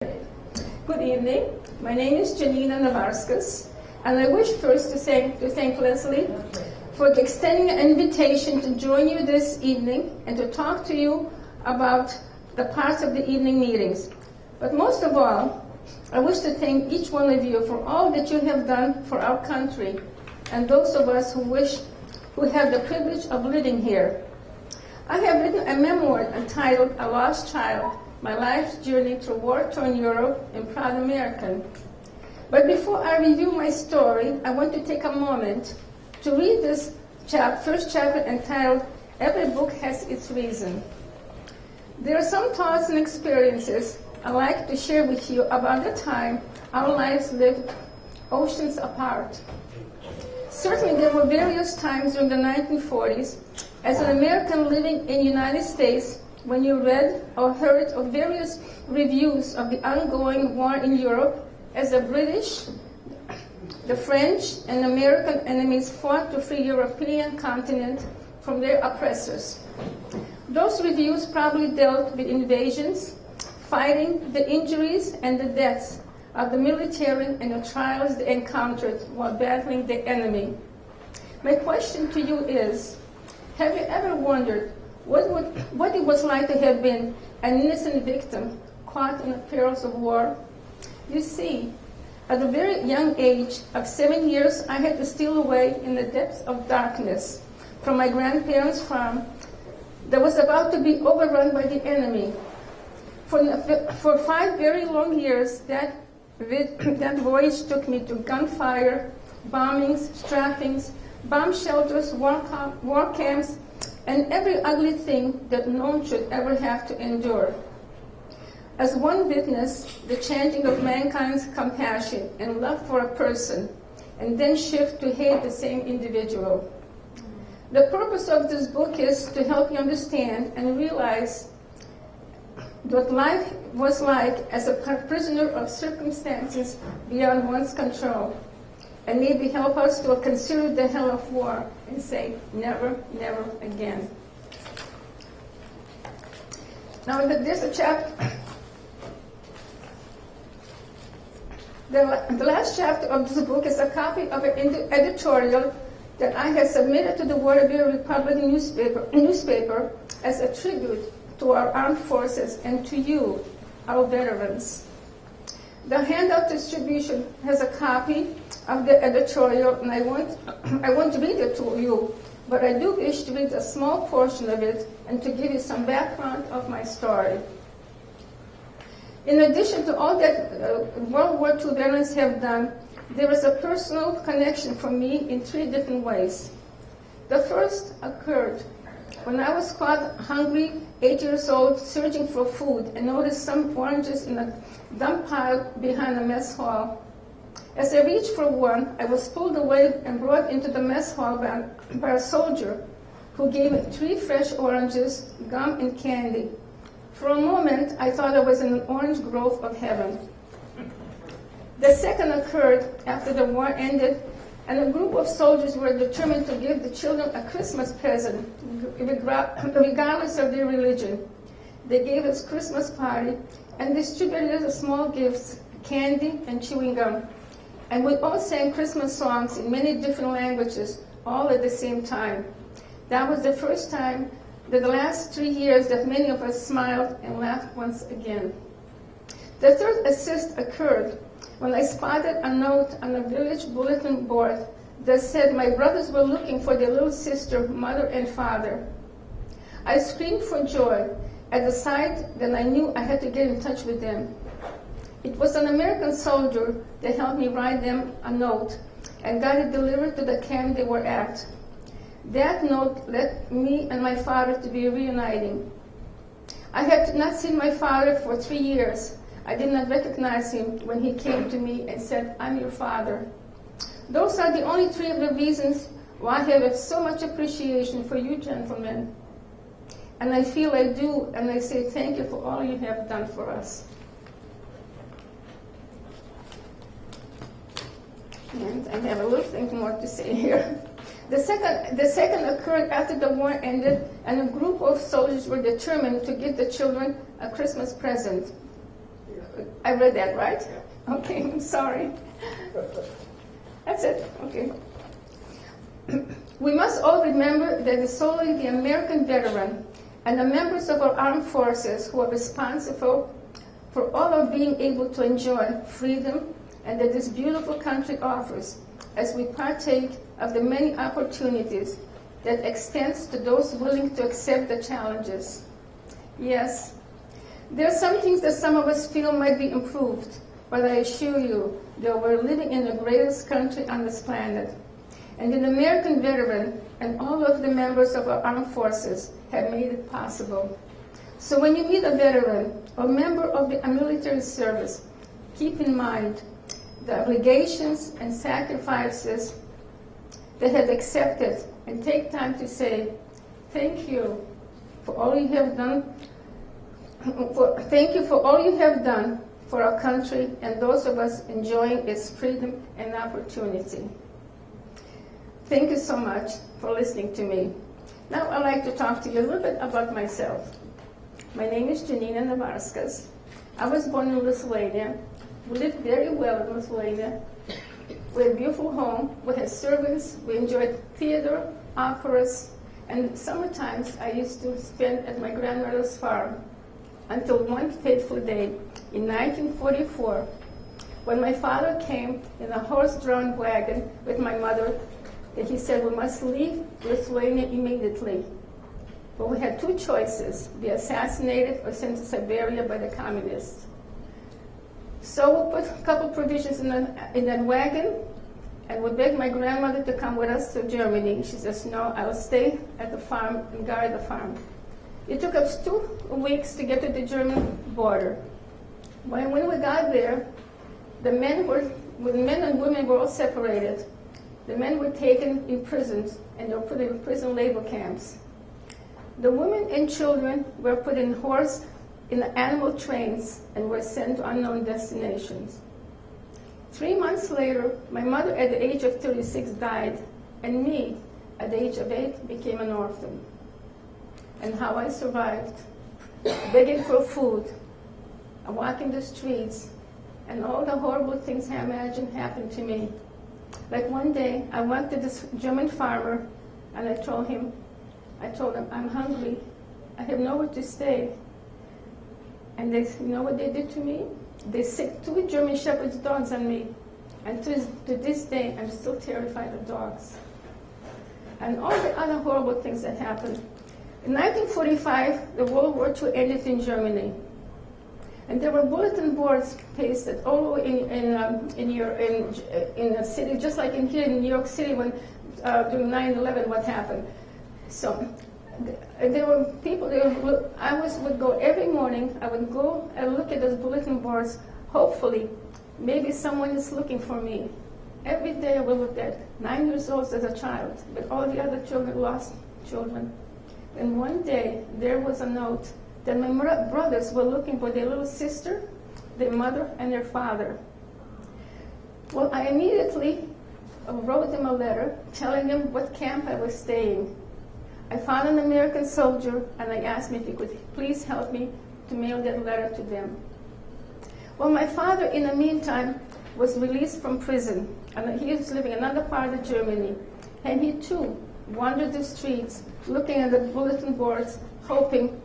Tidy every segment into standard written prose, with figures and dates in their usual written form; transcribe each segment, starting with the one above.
Good evening. My name is Janina Nawarskas, and I wish first to thank Leslie for extending an invitation to join you this evening and to talk to you about the parts of the evening meetings. But most of all, I wish to thank each one of you for all that you have done for our country and those of us who have the privilege of living here. I have written a memoir entitled A Lost Child, My Life's Journey Through War-Torn Europe and Proud American. But before I review my story, I want to take a moment to read this first chapter entitled, Every Book Has Its Reason. There are some thoughts and experiences I'd like to share with you about the time our lives lived oceans apart. Certainly there were various times during the 1940s as an American living in the United States when you read or heard of various reviews of the ongoing war in Europe as the British, the French, and American enemies fought to free European continent from their oppressors. Those reviews probably dealt with invasions, fighting, the injuries, and the deaths of the military and the trials they encountered while battling the enemy. My question to you is, have you ever wondered what it was like to have been an innocent victim caught in the perils of war? You see, at a very young age of 7 years, I had to steal away in the depths of darkness from my grandparents' farm that was about to be overrun by the enemy. For 5 very long years, that voyage took me to gunfire, bombings, strafings, bomb shelters, war camps, and every ugly thing that no one should ever have to endure. As one witnessed the changing of mankind's compassion and love for a person, and then shift to hate the same individual. The purpose of this book is to help you understand and realize what life was like as a prisoner of circumstances beyond one's control, and maybe help us to consider the hell of war and say, never, never again. Now, there's a chapter. The last chapter of this book is a copy of an editorial that I have submitted to the Waterbury Republican newspaper as a tribute to our armed forces and to you, our veterans. The handout distribution has a copy of the editorial, and I won't read it to you, but I do wish to read a small portion of it and to give you some background of my story. In addition to all that World War II veterans have done, there is a personal connection for me in 3 different ways. The first occurred when I was caught hungry, 8 years old, searching for food, and noticed some oranges in a dump pile behind the mess hall. As I reached for one, I was pulled away and brought into the mess hall by a soldier who gave me 3 fresh oranges, gum, and candy. For a moment, I thought I was in an orange grove of heaven. The second occurred after the war ended, and a group of soldiers were determined to give the children a Christmas present, regardless of their religion. They gave us a Christmas party and distributed us small gifts, candy and chewing gum. And we all sang Christmas songs in many different languages, all at the same time. That was the first time that the last 3 years that many of us smiled and laughed once again. The third assist occurred when I spotted a note on a village bulletin board that said my brothers were looking for their little sister, mother, and father. I screamed for joy at the sight that I knew I had to get in touch with them. It was an American soldier that helped me write them a note and got it delivered to the camp they were at. That note led me and my father to be reuniting. I had not seen my father for 3 years. I did not recognize him when he came to me and said, "I'm your father." Those are the only 3 of the reasons why I have so much appreciation for you gentlemen. And I feel I do, and I say thank you for all you have done for us. And I have a little thing more to say here. The second occurred after the war ended, and a group of soldiers were determined to give the children a Christmas present. I read that, right? Okay, I'm sorry. That's it, okay. We must all remember that it's solely the American veteran and the members of our armed forces who are responsible for all of being able to enjoy freedom and that this beautiful country offers as we partake of the many opportunities that extends to those willing to accept the challenges. Yes, there are some things that some of us feel might be improved, but I assure you that we're living in the greatest country on this planet. And the American veteran and all of the members of our armed forces have made it possible. So when you meet a veteran or member of the military service, keep in mind the obligations and sacrifices that have accepted, and take time to say, thank you for all you have done. Thank you for all you have done for our country and those of us enjoying its freedom and opportunity. Thank you so much for listening to me. Now I'd like to talk to you a little bit about myself. My name is Janina Nawarskas. I was born in Lithuania. We lived very well in Lithuania. We had a beautiful home. We had servants. We enjoyed theater, operas, and summertimes I used to spend at my grandmother's farm until one fateful day in 1944 when my father came in a horse-drawn wagon with my mother, and he said we must leave Lithuania immediately. But we had two choices, be assassinated or sent to Siberia by the communists. So we put a couple provisions in that wagon, and we begged my grandmother to come with us to Germany. She says, no, I'll stay at the farm and guard the farm. It took us 2 weeks to get to the German border. When we got there, the men and women were all separated. The men were taken in prisons, and they were put in prison labor camps. The women and children were put in animal trains and were sent to unknown destinations. 3 months later, my mother at the age of 36 died, and me, at the age of 8, became an orphan. And how I survived, begging for food, walking the streets, and all the horrible things I imagined happened to me. Like one day, I went to this German farmer, and I told him, I'm hungry. I have nowhere to stay. And you know what they did to me? They sicked 2 German Shepherd's dogs on me. And to this day, I'm still terrified of dogs. And all the other horrible things that happened. In 1945, the World War II ended in Germany. And there were bulletin boards pasted all over in the city, just like in here in New York City when during 9/11 what happened. So there were people there. Would go every morning. I would go and look at those bulletin boards. Hopefully, maybe someone is looking for me. Every day I would look at 9 years old as a child, but all the other children lost children. And one day there was a note that my brothers were looking for their little sister, their mother, and their father. Well, I immediately wrote them a letter telling them what camp I was staying. I found an American soldier, and I asked him if he could please help me to mail that letter to them. Well, my father, in the meantime, was released from prison, and he was living in another part of Germany. And he, too, wandered the streets, looking at the bulletin boards, hoping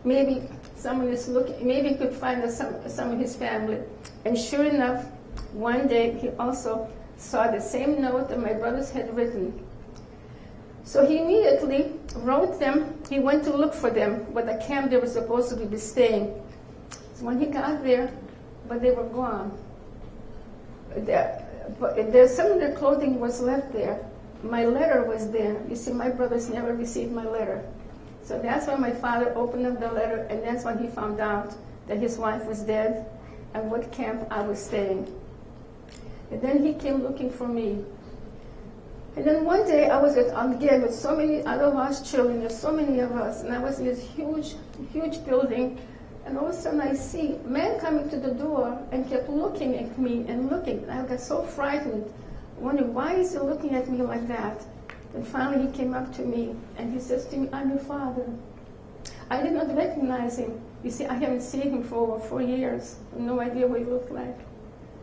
maybe someone is looking, maybe he could find some of his family. And sure enough, one day he also saw the same note that my brothers had written. So he immediately wrote them. He went to look for them, what the camp they were supposed to be staying. So when he got there, but they were gone. Some of their clothing was left there. My letter was there. You see, my brothers never received my letter. So that's when my father opened up the letter, and that's when he found out that his wife was dead and what camp I was staying. And then he came looking for me. And then one day I was again with so many other lost children, there's so many of us, and I was in this huge, huge building, and all of a sudden I see a man coming to the door and kept looking at me and looking. And I got so frightened, wondering why is he looking at me like that? And finally he came up to me and he says to me, I'm your father. I did not recognize him. You see, I haven't seen him for over 4 years. No idea what he looked like.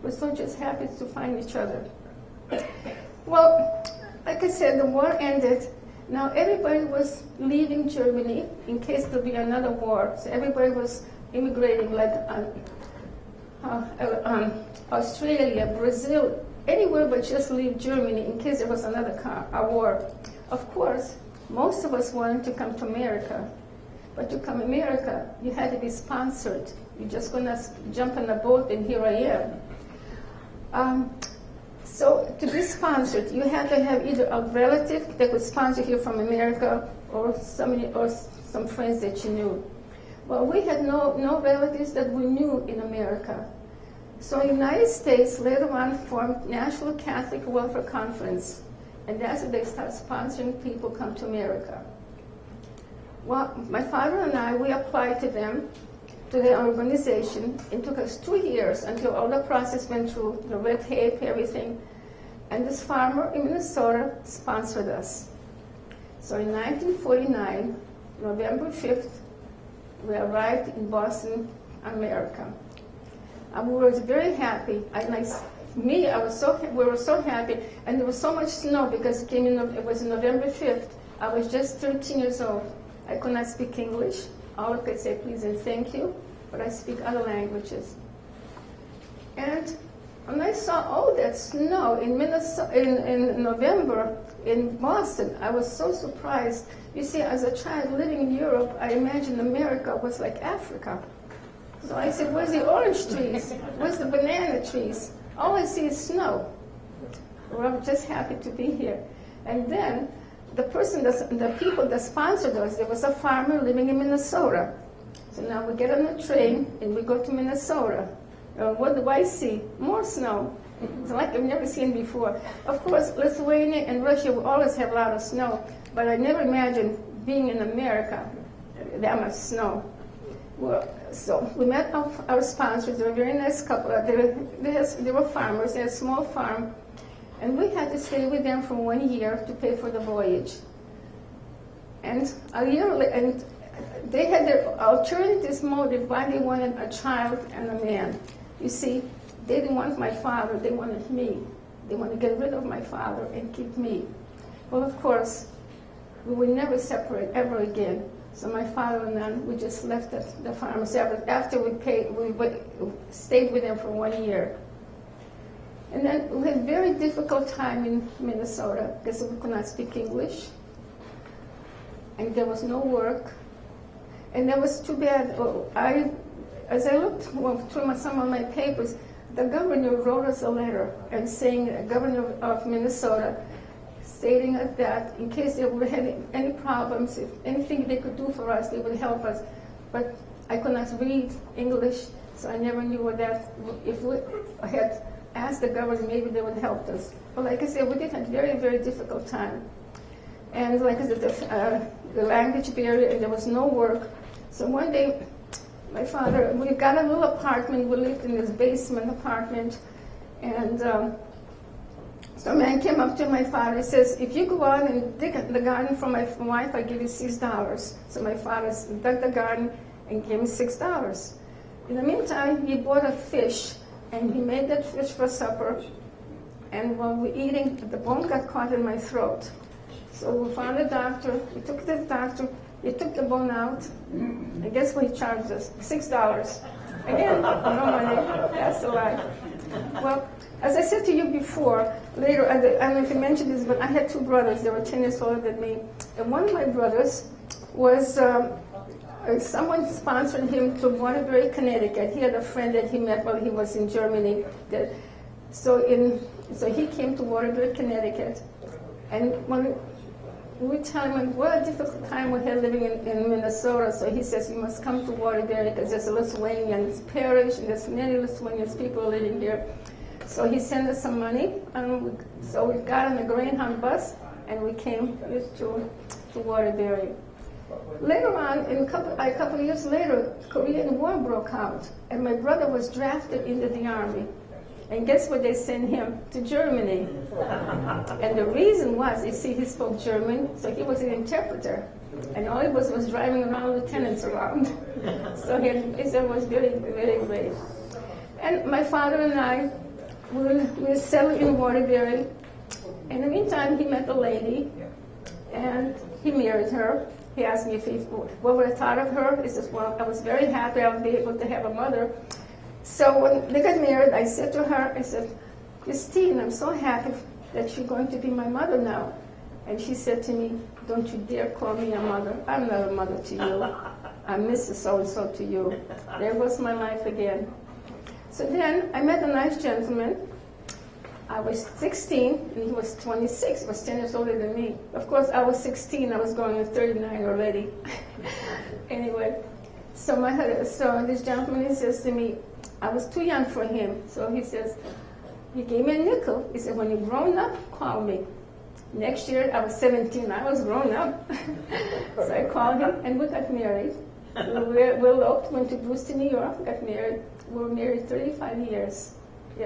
We're so just happy to find each other. Well, like I said, the war ended. Now everybody was leaving Germany in case there'll be another war. So everybody was immigrating, like Australia, Brazil, anywhere but just leave Germany in case there was another war. Of course, most of us wanted to come to America. But to come to America, you had to be sponsored. You're just going to jump in a boat and here I am. So to be sponsored, you had to have either a relative that would sponsor you from America or some friends that you knew. Well, we had no relatives that we knew in America. So the United States later on formed National Catholic Welfare Conference, and that's when they started sponsoring people come to America. Well, my father and I, we applied to them, to the organization. It took us 2 years until all the process went through, the red tape, everything. And this farmer in Minnesota sponsored us. So in 1949, November 5th, we arrived in Boston, America. And we were very happy. We were so happy. And there was so much snow because it was November 5th. I was just 13 years old. I could not speak English. All I could say please and thank you, but I speak other languages. And when I saw all that snow in November in Boston, I was so surprised. You see, as a child living in Europe, I imagined America was like Africa. So I said, where's the orange trees? Where's the banana trees? All I see is snow. Well, I'm just happy to be here. And then the people that sponsored us, there was a farmer living in Minnesota. So now we get on the train and we go to Minnesota. What do I see? More snow. It's like I've never seen before. Of course, Lithuania and Russia will always have a lot of snow, but I never imagined being in America, that much snow. Well, so we met our sponsors. They were a very nice couple. They were farmers. They had a small farm. And we had to stay with them for 1 year to pay for the voyage. And a year later, and they had their alternative motive why they wanted a child and a man. You see, they didn't want my father, they wanted me. They wanted to get rid of my father and keep me. Well, of course, we would never separate ever again. So my father and I, we just left the farmers after we stayed with them for 1 year. And then we had a very difficult time in Minnesota because we could not speak English. And there was no work. And that was too bad. As I looked through some of my papers, the governor wrote us a letter and saying, the governor of Minnesota, stating that in case there were any problems, if anything they could do for us, they would help us. But I could not read English, so I never knew if we had asked the government, maybe they would help us. But like I said, we did have a very, very difficult time. And like I said, the language barrier, and there was no work. So one day, my father, we got a little apartment. We lived in this basement apartment. And so a man came up to my father and says, if you go out and dig the garden for my wife, I'll give you $6. So my father dug the garden and gave me $6. In the meantime, he bought a fish. And he made that fish for supper. And while we were eating, the bone got caught in my throat. So we found a doctor. We took to the doctor. He took the bone out. And guess what he charged us? $6. Again, no money. That's a lie. Well, as I said to you before, later, I don't know if you mentioned this, but I had 2 brothers. They were 10 years older than me. And one of my brothers was... someone sponsored him to Waterbury, Connecticut. He had a friend that he met while he was in Germany. So he came to Waterbury, Connecticut. And when we tell him what a difficult time we had living in Minnesota, so he says, you must come to Waterbury because there's a Lithuanian parish and there's many Lithuanian people living here. So he sent us some money, and so we got on the Greyhound bus and we came to Waterbury. Later on, a couple of years later, Korean War broke out, and my brother was drafted into the army. And guess what they sent him? To Germany. And the reason was, you see, he spoke German, so he was an interpreter. And all he was driving around lieutenants around. So it was really, really great. And my father and I, we settled in Waterbury. In the meantime, he met a lady, and he married her. He asked me what would I thought of her. He says, well, I was very happy I would be able to have a mother. So when they got married, I said to her, I said, Christine, I'm so happy that you're going to be my mother now. And she said to me, don't you dare call me a mother. I'm not a mother to you. I'm Mrs. So-and-so to you. There was my life again. So then I met a nice gentleman. I was 16, and he was 26. He was 10 years older than me. Of course, I was 16. I was going to 39 already. Anyway, so this gentleman, he says to me, I was too young for him. So he says, he gave me a nickel. He said, when you're grown up, call me. Next year, I was 17. I was grown up. So I called him, and we got married. We eloped, went to Brewster, New York, got married. We were married 35 years.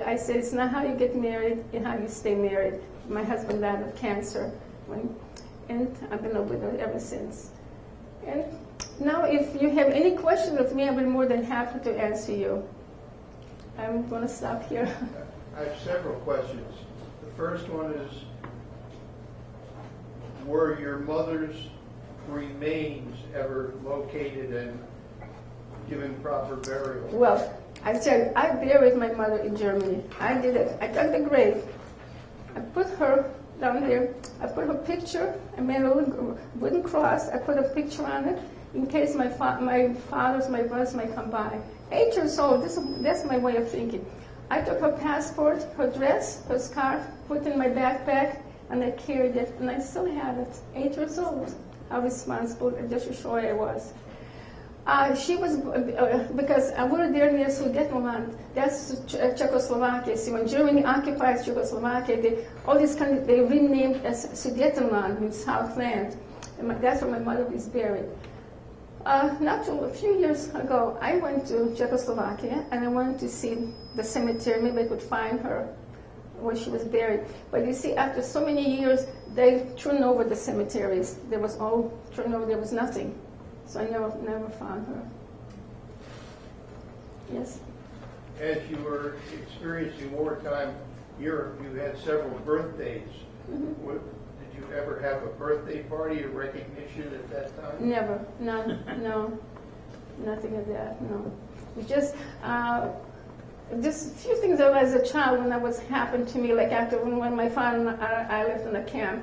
I said, it's not how you get married, it's how you stay married. My husband died of cancer, and I've been a widow ever since. And now, if you have any questions of me, I'll be more than happy to answer you. I'm going to stop here. I have several questions. The first one is, were your mother's remains ever located and given proper burial? Well, I tell you, I buried my mother in Germany. I did it. I dug the grave. I put her down there. I put her picture. I made a little wooden cross. I put a picture on it in case my fathers, my brothers might come by. 8 years old. That's my way of thinking. I took her passport, her dress, her scarf, put it in my backpack, and I carried it, and I still have it. 8 years old. How responsible and just how sure I was. She was, because we were there near Sudetenland, that's Czechoslovakia. See, when Germany occupied Czechoslovakia, they renamed as Sudetenland, means Southland. And that's where my mother is buried. A few years ago, I went to Czechoslovakia, and I wanted to see the cemetery. Maybe I could find her where she was buried. But you see, after so many years, they turned over the cemeteries. There was all turned over, there was nothing. So I never found her. Yes? As you were experiencing wartime Europe, you had several birthdays. Mm-hmm. Did you ever have a birthday party or recognition at that time? Never. None. No. Nothing of that, no. It just a few things as a child when that was happened to me, like after when my father and I lived in a camp.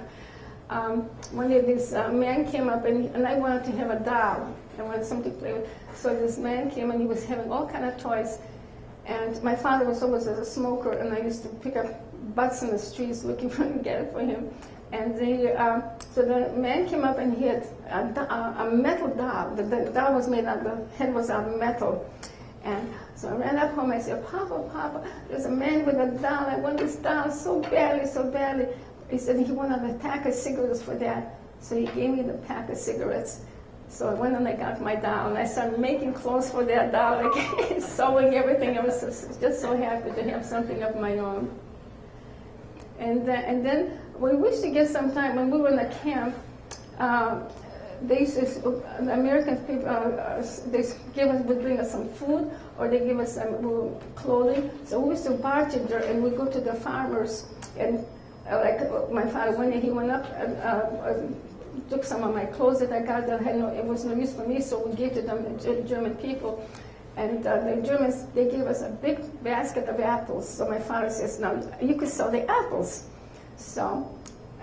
One day this man came up and I wanted to have a doll. I wanted something to play with. So this man came and he was having all kind of toys. And my father was always a smoker, and I used to pick up butts in the streets looking for him, get it for him. And so the man came up and he had a metal doll. The doll was made out, the head was out of metal. And so I ran up home, I said, Papa, there's a man with a doll. I want this doll so badly, so badly. He said he wanted a pack of cigarettes for that. So he gave me the pack of cigarettes. So I went and I got my doll, and I started making clothes for that doll, like sewing everything. I was just so happy to have something of my own. And then we used to get some time when we were in a camp. They used to, the American people, would bring us some food, or they give us some clothing. So we used to bartender, and we go to the farmers, and like my father, one day he went up and took some of my clothes that I got that it was no use for me, so we gave to them, German people. And the Germans, they gave us a big basket of apples. So my father says, now, you could sell the apples. So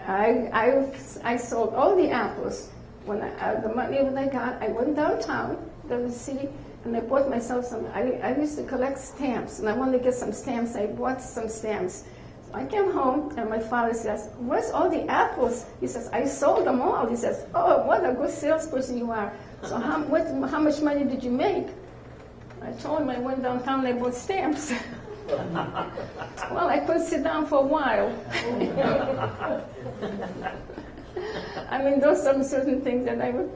I sold all the apples. When the money that I got, I went downtown to the city, and I bought myself some. I used to collect stamps, and I wanted to get some stamps. I bought some stamps. So I came home, and my father says, "Where's all the apples?" He says, "I sold them all." He says, "Oh, what a good salesperson you are." So how much money did you make? I told him I went downtown and I bought stamps. Well, I couldn't sit down for a while. I mean, those are certain things that I would.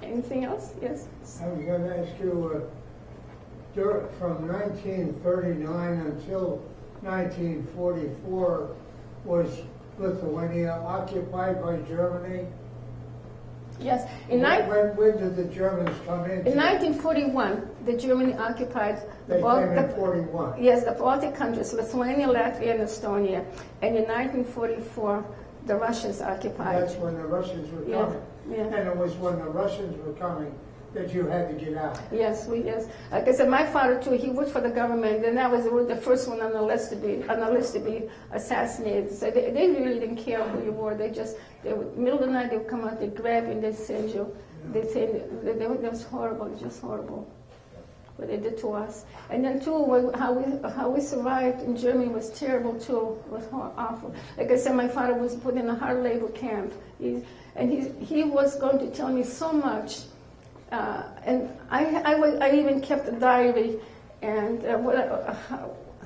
Anything else? Yes. I was going to ask you, from 1939 until 1944, was Lithuania occupied by Germany? Yes. When did the Germans come in? In 1941, the Germany occupied They came in 41. Yes, the Baltic countries, Lithuania, Latvia, and Estonia. And in 1944, the Russians occupied. That's when the Russians were coming. Yeah. And it was when the Russians were coming that you had to get out. Yes, like I said, my father too. He worked for the government, and that was the first one on the list to be assassinated. So they really didn't care who you were. They would, middle of the night, they would come out, they grab you, and they send you. They say that was horrible, just horrible, what they did to us. And then too, how we survived in Germany was terrible too. It was awful. Like I said, my father was put in a hard labor camp. He was going to tell me so much. And I even kept a diary and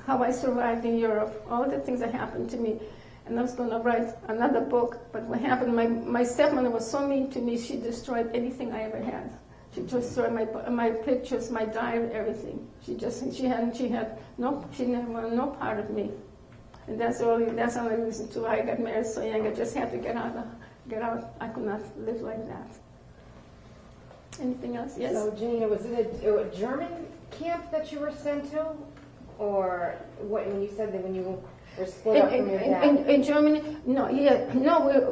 how I survived in Europe, all the things that happened to me. And I was going to write another book, but what happened, my stepmother was so mean to me, she destroyed anything I ever had. She destroyed my pictures, my diary, everything. She never wanted no part of me. And that's the only reason too. I got married so young, I just had to get out. I could not live like that. Anything else? Yes? So, Janina, was it a German camp that you were sent to? Or what, when you said that when you were split up from your dad? In Germany? No,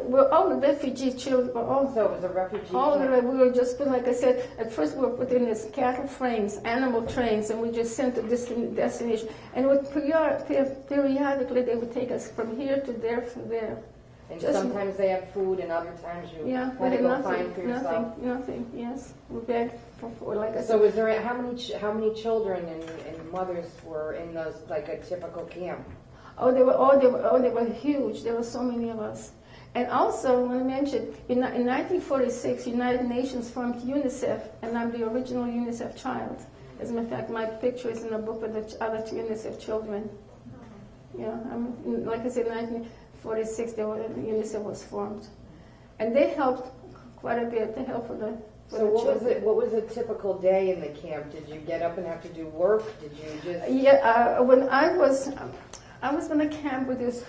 we're all refugee children. So it was a refugee camp? We were just put, like I said, at first we were put in these cattle trains, animal trains, and we just sent to this destination. And periodically they would take us from here to there, from there. And sometimes they had food, and other times you had to go find for yourself. Nothing. Yes, we begged for like I said. So, was there how many children and mothers were in those, like a typical camp? They were huge. There were so many of us. And also, when I mentioned in 1946, United Nations formed UNICEF, and I'm the original UNICEF child. As a matter of fact, my picture is in a book with the other UNICEF children. Yeah, like I said, 1946, UNICEF was formed, and they helped quite a bit. They helped for the. So what was a typical day in the camp? Did you get up and have to do work? Did you just? Yeah, when I was in a camp with this,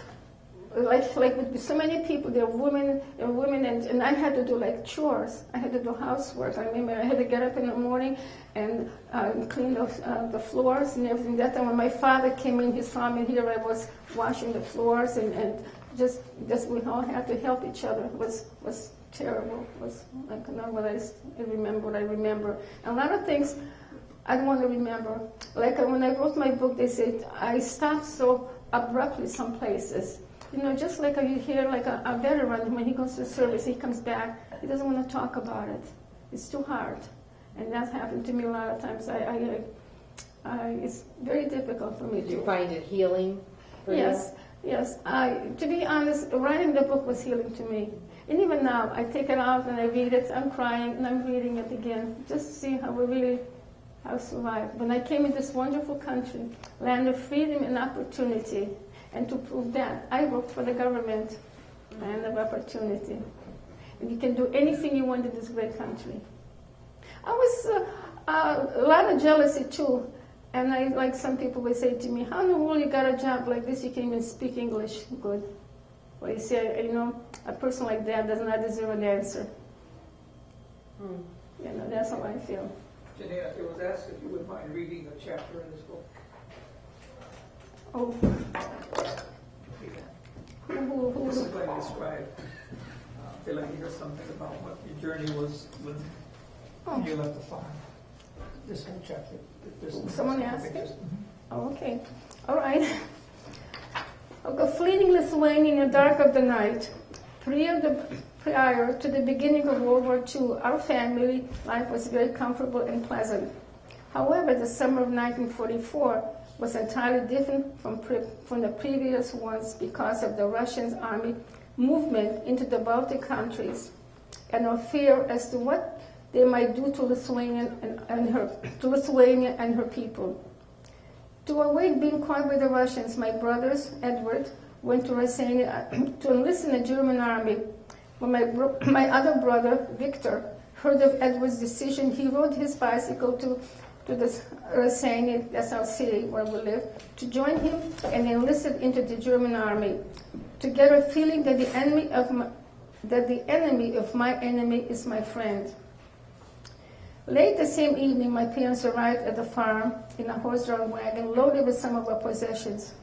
like with so many people. There were women, and I had to do like chores. I had to do housework. I remember I had to get up in the morning and clean the floors and everything. That time when my father came in, he saw me here. I was washing the floors and just we all had to help each other. It was terrible. It was like not what I remember. And a lot of things I don't want to remember. Like when I wrote my book, they said I stopped so abruptly some places. You know, just like you hear like a veteran, when he goes to service, he comes back, he doesn't want to talk about it. It's too hard. And that's happened to me a lot of times. It's very difficult for me. Did you find it healing for you? Yes. To be honest, writing the book was healing to me. And even now, I take it out and I read it, I'm crying, and I'm reading it again, just to see how I survived. When I came in this wonderful country, land of freedom and opportunity, and to prove that, I worked for the government, land of opportunity. And you can do anything you want in this great country. I was a lot of jealousy too. And like some people would say to me, how in the world you got a job like this, you can't even speak English good? Well, you see, a person like that does not deserve an answer. That's how I feel. Janina, it was asked if you would mind reading a chapter in this book. Oh. This is going to describe, I'd like to hear something about what your journey was when you left the farm. This whole chapter. Someone asked it? Oh, okay. All right. Okay, fleeing Lithuania in the dark of the night. Prior to the beginning of World War II, our family life was very comfortable and pleasant. However, the summer of 1944 was entirely different from the previous ones because of the Russian army movement into the Baltic countries and our fear as to what they might do to Lithuania and her people. To avoid being caught by the Russians, my brothers, Edward, went to Lithuania to enlist in the German army. When my other brother, Victor, heard of Edward's decision, he rode his bicycle to to the Raseinic, that's our city where we live, to join him and enlisted into the German army, together feeling that the enemy of my enemy is my friend. Late the same evening, my parents arrived at the farm in a horse-drawn wagon loaded with some of our possessions.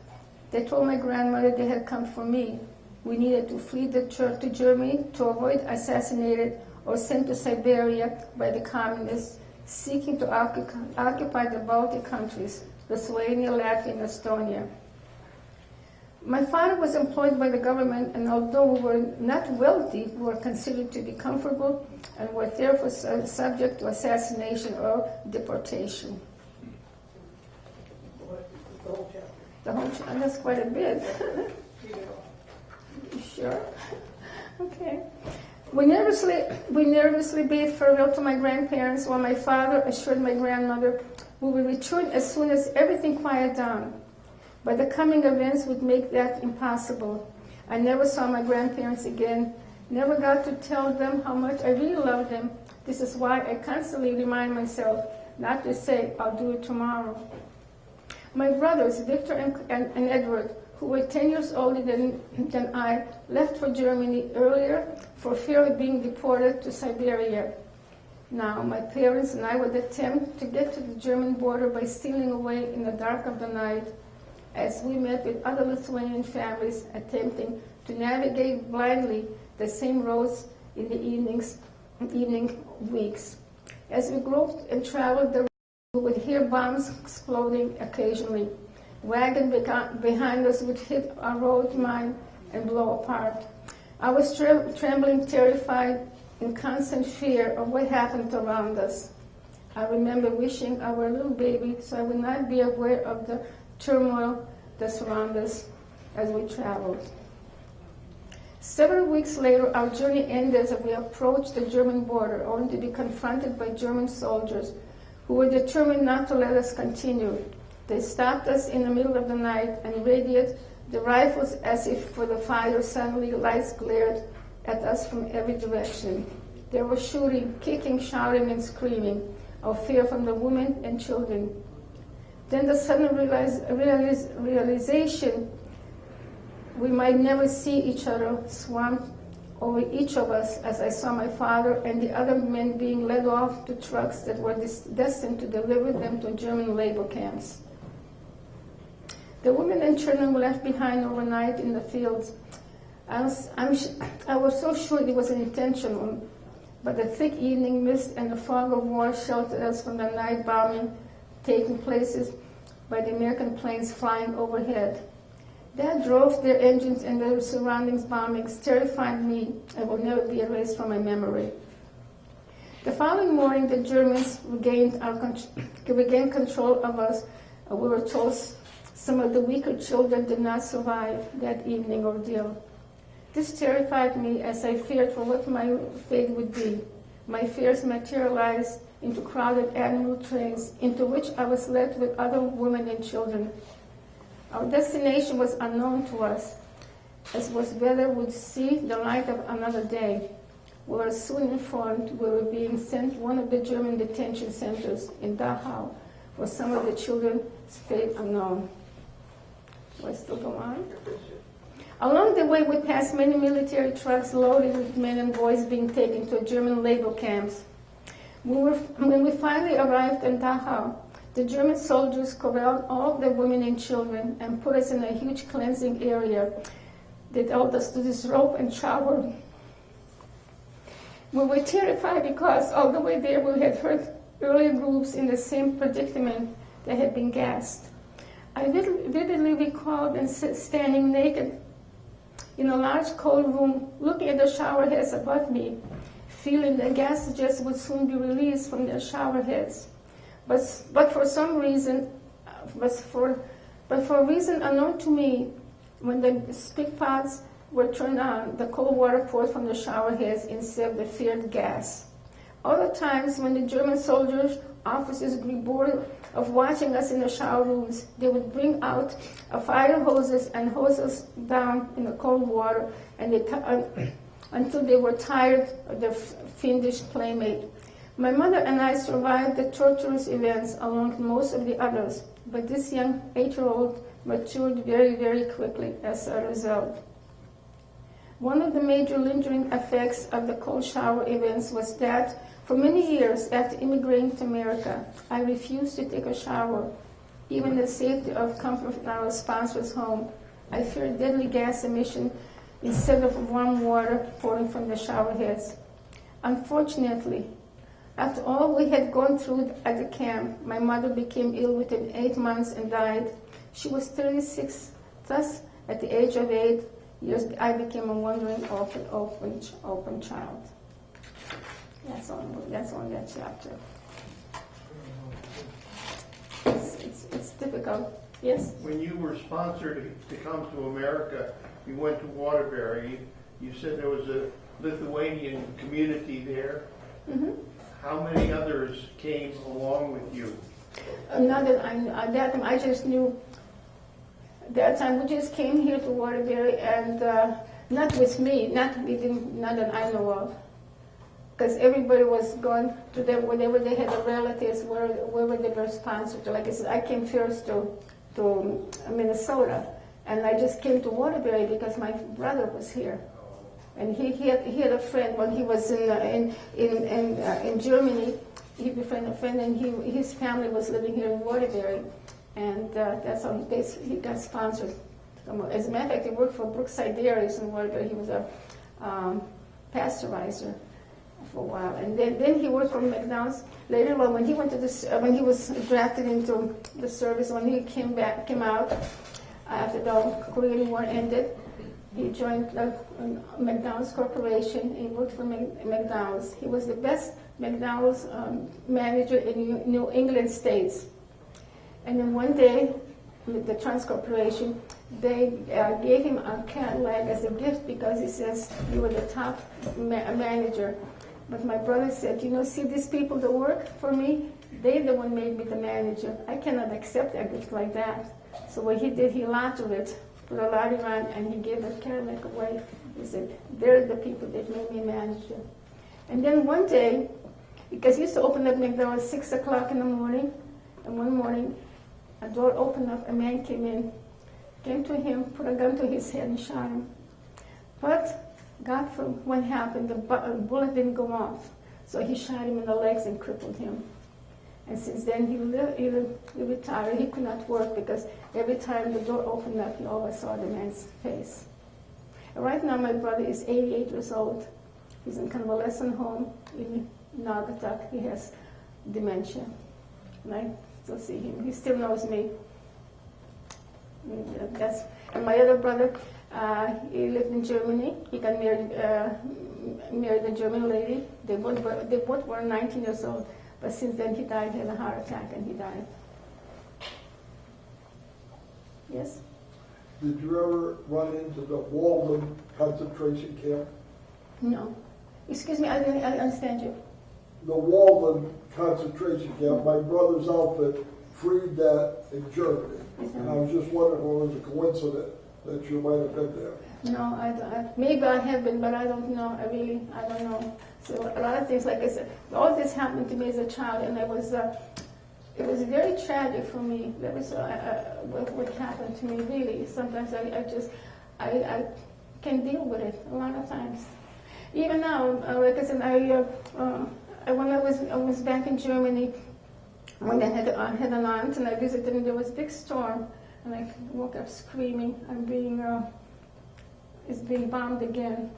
They told my grandmother they had come for me. We needed to flee the church to Germany to avoid assassinated or sent to Siberia by the communists seeking to occupy the Baltic countries, Lithuania, Latvia, and Estonia. My father was employed by the government, and although we were not wealthy, we were considered to be comfortable and were therefore subject to assassination or deportation. The whole chapter. The whole that's quite a bit. You sure? Okay. We nervously bade farewell to my grandparents while my father assured my grandmother we would return as soon as everything quieted down. But the coming events would make that impossible. I never saw my grandparents again, never got to tell them how much I really loved them. This is why I constantly remind myself not to say, I'll do it tomorrow. My brothers, Victor and Edward, who were 10 years older than I, left for Germany earlier for fear of being deported to Siberia. Now, my parents and I would attempt to get to the German border by stealing away in the dark of the night, as we met with other Lithuanian families attempting to navigate blindly the same roads in the evening weeks. As we groped and traveled, we would hear bombs exploding occasionally. Wagon behind us would hit our road mine and blow apart. I was trembling, terrified, in constant fear of what happened around us. I remember wishing I were a little baby so I would not be aware of the turmoil that surrounded us as we traveled. Several weeks later, our journey ended as we approached the German border, only to be confronted by German soldiers who were determined not to let us continue. They stopped us in the middle of the night and radiated the rifles as if for the fire. Suddenly lights glared at us from every direction. They were shooting, kicking, shouting, and screaming of fear from the women and children. Then the sudden realization we might never see each other swarmed over each of us as I saw my father and the other men being led off to trucks that were destined to deliver them to German labor camps. The women and children were left behind overnight in the fields. I was so sure it was intentional, but the thick evening mist and the fog of war sheltered us from the night bombing taking places by the American planes flying overhead. That drove their engines and their surroundings bombings terrified me and will never be erased from my memory. The following morning, the Germans regained control of us. We were told some of the weaker children did not survive that evening ordeal. This terrified me as I feared for what my fate would be. My fears materialized into crowded animal trains into which I was led with other women and children. Our destination was unknown to us, as was whether we'd see the light of another day. We were soon informed we were being sent to one of the German detention centers in Dachau, where some of the children's fate unknown. Do I still go on? Along the way, we passed many military trucks loaded with men and boys being taken to German labor camps. When we finally arrived in Dachau, the German soldiers corralled all the women and children and put us in a huge cleansing area. They held us to this rope and showered. We were terrified because all the way there we had heard earlier groups in the same predicament that had been gassed. I vividly recalled and standing naked in a large cold room, looking at the shower heads above me, feeling that gas jets would soon be released from their shower heads. But for some reason, for a reason unknown to me, when the spigot pots were turned on, the cold water poured from the shower heads instead of the feared gas. Other times, when the German soldiers, officers grew bored of watching us in the shower rooms, they would bring out fire hoses and hose us down in the cold water until they were tired of their fiendish playmate. My mother and I survived the torturous events along with most of the others, but this young 8-year-old matured very, very quickly as a result. One of the major lingering effects of the cold shower events was that for many years after immigrating to America, I refused to take a shower, even in the safety of comfort in our spouse's home. I feared deadly gas emission instead of warm water pouring from the shower heads. Unfortunately, after all we had gone through at the camp, my mother became ill within 8 months and died. She was 36. Thus, at the age of 8 years, I became a wandering, open child. That's on that chapter. It's difficult. Yes? When you were sponsored to come to America, you went to Waterbury. You said there was a Lithuanian community there. Mm-hmm. How many others came along with you? Not that at that time, I just knew. That time we just came here to Waterbury, and not with me, not that I know of, because everybody was going to wherever they had the relatives, wherever they were sponsored to. Like I said, I came first to Minnesota, and I just came to Waterbury because my brother was here. And he had a friend when he was in Germany. He befriended a friend, and his family was living here in Waterbury, and that's how he got sponsored. As a matter of fact, he worked for Brookside Dairies in Waterbury. He was a pasteurizer for a while, and then he worked for McDonald's. Later on, when he went to when he was drafted into the service, when he came out after the Korean War ended. He joined McDonald's Corporation. He worked for McDonald's. He was the best McDonald's manager in New England states. And then one day, the Trans Corporation, they gave him a Cadillac as a gift because he says, you were the top manager. But my brother said, see these people that work for me? They the one made me the manager. I cannot accept a gift like that. So what he did, he lottered it. Put a lottery on, and he gave the Cadillac away. He said, they're the people that made me manager. And then one day, because he used to open up McDonald's at 6 o'clock in the morning, and one morning, a door opened up, a man came to him, put a gun to his head and shot him. But God forbid what happened, the bullet didn't go off. So he shot him in the legs and crippled him. And since then, he retired. He could not work because every time the door opened up, he always saw the man's face. And right now, my brother is 88 years old. He's in convalescent home in Naugatuck. He has dementia. And I still see him. He still knows me. And my other brother, he lived in Germany. He got married a German lady. They both were 19 years old. But since then, he died. He had a heart attack, and he died. Yes? Did you ever run into the Walden concentration camp? No. Excuse me, I understand you. The Walden concentration camp, my brother's outfit freed that in Germany. And I was just wondering if it was a coincidence that you might have been there. No, maybe I have been, but I don't know. I don't know. So a lot of things, like I said, all this happened to me as a child, and it was very tragic for me. That was what happened to me. Really, sometimes I can deal with it a lot of times. Even now, like I said, when I was back in Germany, when I had an aunt and I visited, and there was a big storm, and I woke up screaming, it's being bombed again.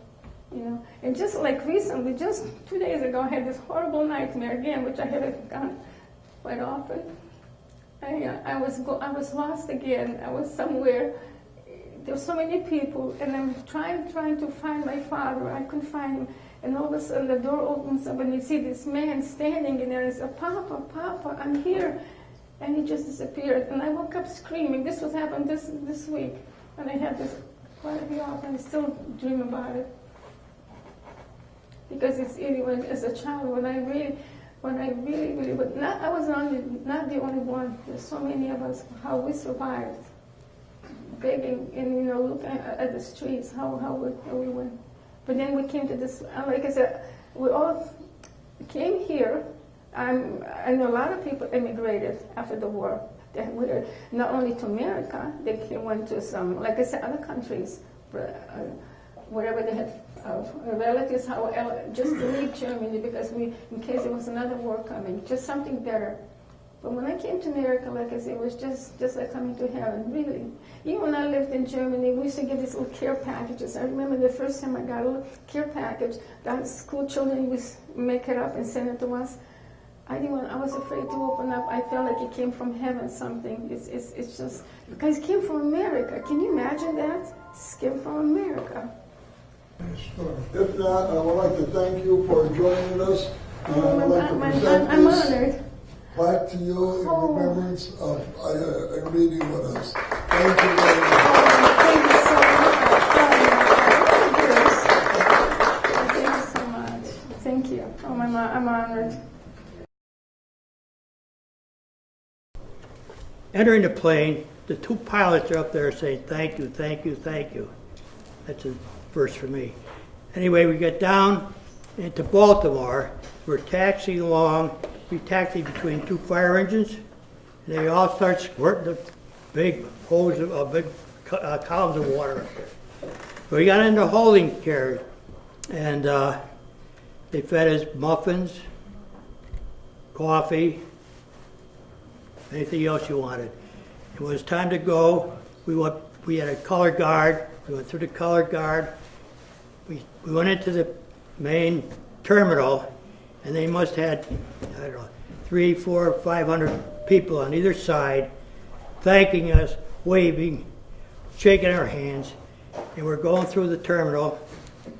And just like recently, just 2 days ago, I had this horrible nightmare again, which I had gone quite often. I was lost again. I was somewhere. There were so many people, and I'm trying to find my father. I couldn't find him, and all of a sudden the door opens up, and you see this man standing in there. And says, "Papa, Papa, I'm here," and he just disappeared. And I woke up screaming. This was happened this week, and I had this quite often. I still dream about it. Because it's even as a child when I really, but I was not the only one. There's so many of us how we survived, begging and looking at the streets how we went. But then we came to this. Like I said, we all came here. I know a lot of people immigrated after the war. They were not only to America, they went to some, like I said, other countries, wherever they had relatives, just to leave Germany because in case there was another war coming, just something better. But when I came to America, like I said, it was just like coming to heaven, really. Even when I lived in Germany, we used to get these little care packages. I remember the first time I got a little care package, that school children would make it up and send it to us. I was afraid to open up. I felt like it came from heaven, something. It's just, because it came from America. Can you imagine that? It came from America. If not, I would like to thank you for joining us. I'm honored. Back to you in remembrance of a meeting with us. Thank you very much. Thank you so much. Thank you so much. Thank you. I'm honored. Entering the plane, the two pilots are up there saying, "Thank you, thank you, thank you." That's a verse for me. Anyway, we get down into Baltimore. We're taxiing along. We taxied between two fire engines, and they all start squirting the big hose of big columns of water up there. We got into holding carrier, and they fed us muffins, coffee, anything else you wanted. It was time to go. We had a color guard. We went through the color guard. We went into the main terminal, and they must have had, I don't know, 300, 400, 500 people on either side thanking us, waving, shaking our hands. And we're going through the terminal,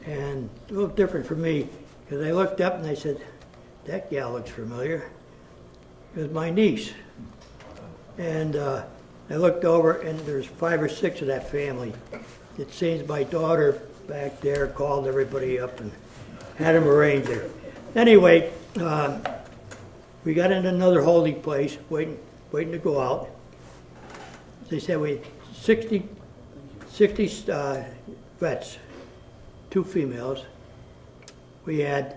and a little different for me, because I looked up and I said, "That gal looks familiar." It was my niece. And I looked over, and there's 5 or 6 of that family. It seems my daughter back there called everybody up and had them arranged there. Anyway, we got into another holding place, waiting to go out. They said we had 60 vets, 2 females. We had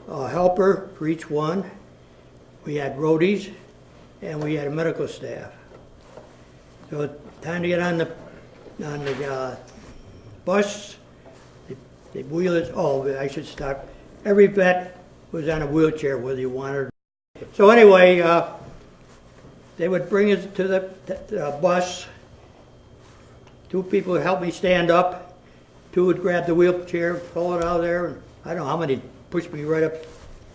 a helper for each one. We had roadies, and we had a medical staff. So time to get on the bus. They wheel us. Oh, I should stop. Every vet was on a wheelchair, whether you wanted. So anyway, they would bring us to the bus. 2 people would help me stand up. 2 would grab the wheelchair, pull it out of there. And I don't know how many pushed me right up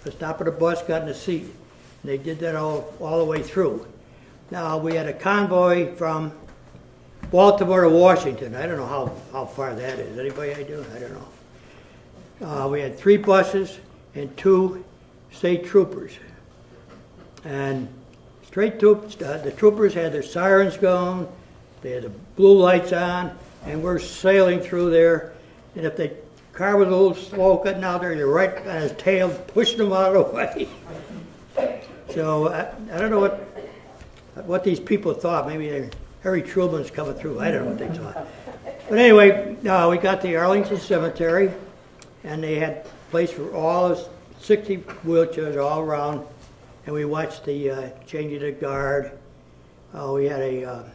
the top of the bus, got in the seat. And they did that all the way through. Now, we had a convoy from Baltimore to Washington. I don't know how far that is. Anybody I do? I don't know. We had 3 buses and 2 state troopers. And the troopers had their sirens going, they had the blue lights on, and we're sailing through there. And if the car was a little slow getting out there, you're right on his tail, pushing them out of the way. So I don't know what these people thought. Maybe Harry Truman's coming through. I don't know what they thought. But anyway, we got to Arlington Cemetery, and they had a place for all the 60 wheelchairs all around, and we watched the changing of the guard. We had a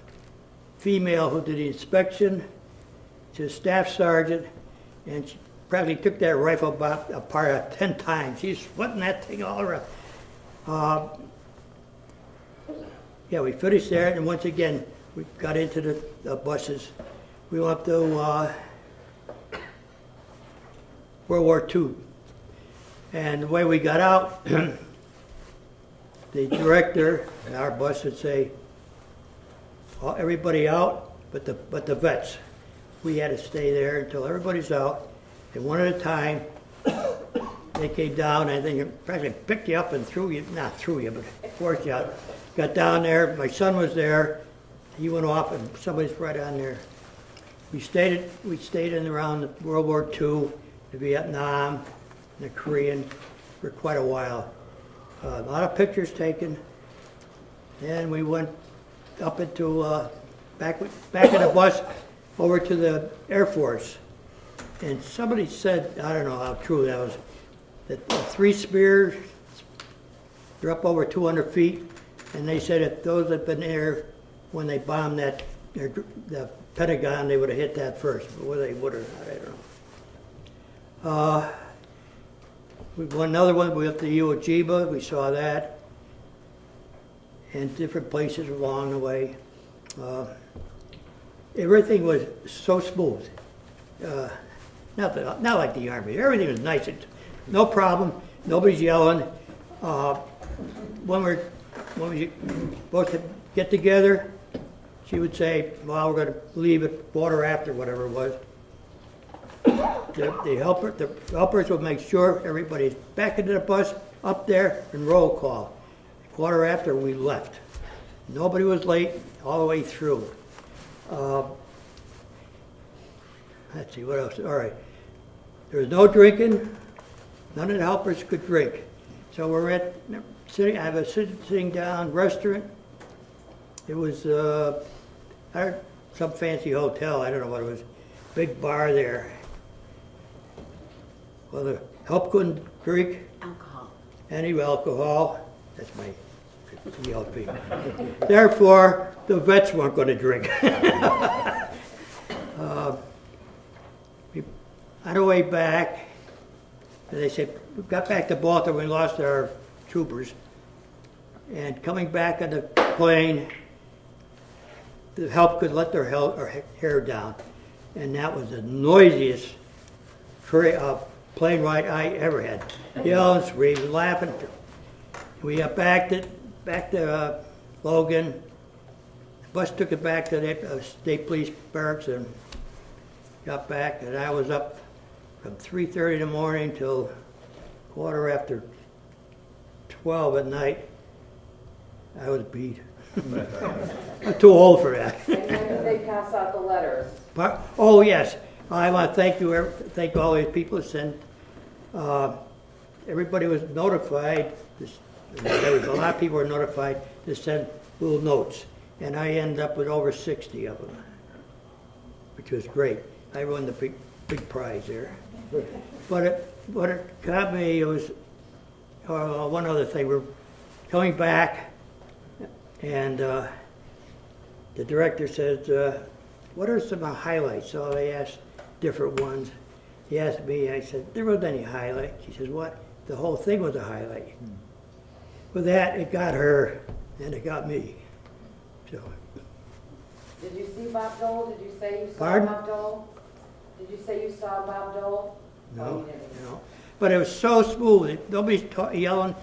female who did the inspection, to a staff sergeant, and she probably took that rifle apart 10 times. She's sweating that thing all around. Yeah, we finished there, and once again, we got into the buses. We went up to World War II. And the way we got out, the director in our bus would say, everybody out but the vets. We had to stay there until everybody's out, and one at a time. They came down, and they probably picked you up and not threw you, but forced you out. Got down there, my son was there, he went off, and somebody's right on there. We stayed in around World War II, the Vietnam, and the Korean for quite a while. A lot of pictures taken. Then we went up into, back in the bus over to the Air Force. And somebody said, I don't know how true that was, the 3 spears, they're up over 200 feet, and they said if those had been there when they bombed the Pentagon, they would have hit that first. But whether they would or not, I don't know. We won another one. We went to Iwo Jima. We saw that, and different places along the way. Everything was so smooth. Not like the Army. Everything was nice. No problem. Nobody's yelling. When we're supposed to get together, she would say, well, we're going to leave at quarter after, whatever it was. The helpers would make sure everybody's back into the bus, up there, and roll call. Quarter after, we left. Nobody was late all the way through. Let's see, what else? All right. There was no drinking. None of the helpers could drink. So we're I have a sitting down restaurant. It was some fancy hotel. I don't know what it was. Big bar there. Well, the help couldn't drink any alcohol. That's my ELP. Therefore, the vets weren't going to drink. On the way back, they said, we got back to Baltimore, we lost our troopers. And coming back on the plane, the help could let their hair down. And that was the noisiest plane ride I ever had. Yelling, screaming, laughing. We got back to Logan. The bus took it back to the state police barracks and got back. And I was up from 3:30 in the morning till quarter after 12 at night. I was beat. I'm too old for that. And when did they pass out the letters? Oh yes, I want to thank all these people that sent. Everybody was notified. There was a lot of people were notified to send little notes, and I ended up with over 60 of them, which was great. I won the big prize there. But what it got me was one other thing. We're coming back, and the director says, what are some highlights? So they asked different ones. He asked me, I said, there wasn't any highlights. He says, what? The whole thing was a highlight. With that, it got her, and it got me. So. Did you see Bob Dole? Did you say you saw Pardon? Bob Dole? Did you say you saw Bob Dole? No, no. But it was so smooth. Nobody's yelling.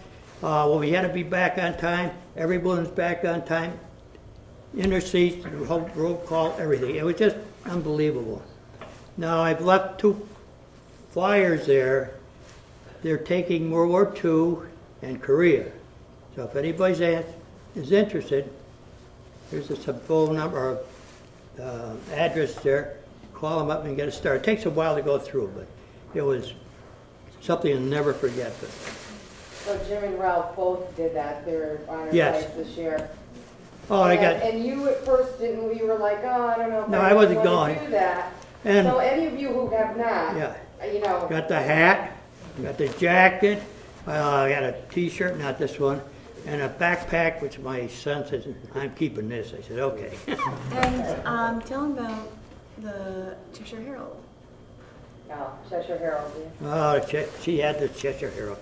Well, we had to be back on time. Everyone's back on time. In their seats, the whole roll call, everything. It was just unbelievable. Now, I've left 2 flyers there. They're taking World War II and Korea. So if anybody is interested, there's a phone number or address there. Call them up and get it started. It takes a while to go through, but it was something you'll never forget. So Jim and Ralph both did that. They were honored Yes. this year. Oh, I got. And you at first didn't. You were like, oh, I don't know if No, I I wasn't want going. to do that. And So any of you who have not, yeah, you know, got the hat, got the jacket. I got a T-shirt, not this one, and a backpack, which my son says, I'm keeping this. I said, okay. And tell them about the Cheshire Herald. no, Cheshire Herald. Yeah. Oh, she had the Cheshire Herald.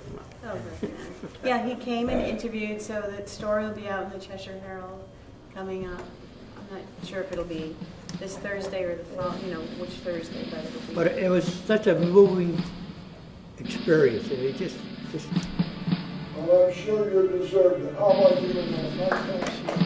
Oh, very good. Yeah, he came and interviewed, so the story will be out in the Cheshire Herald coming up. I'm not sure if it'll be this Thursday or the following, which Thursday, but it'll be. But it was such a moving experience. It just Well, I'm sure you deserved it. How about you?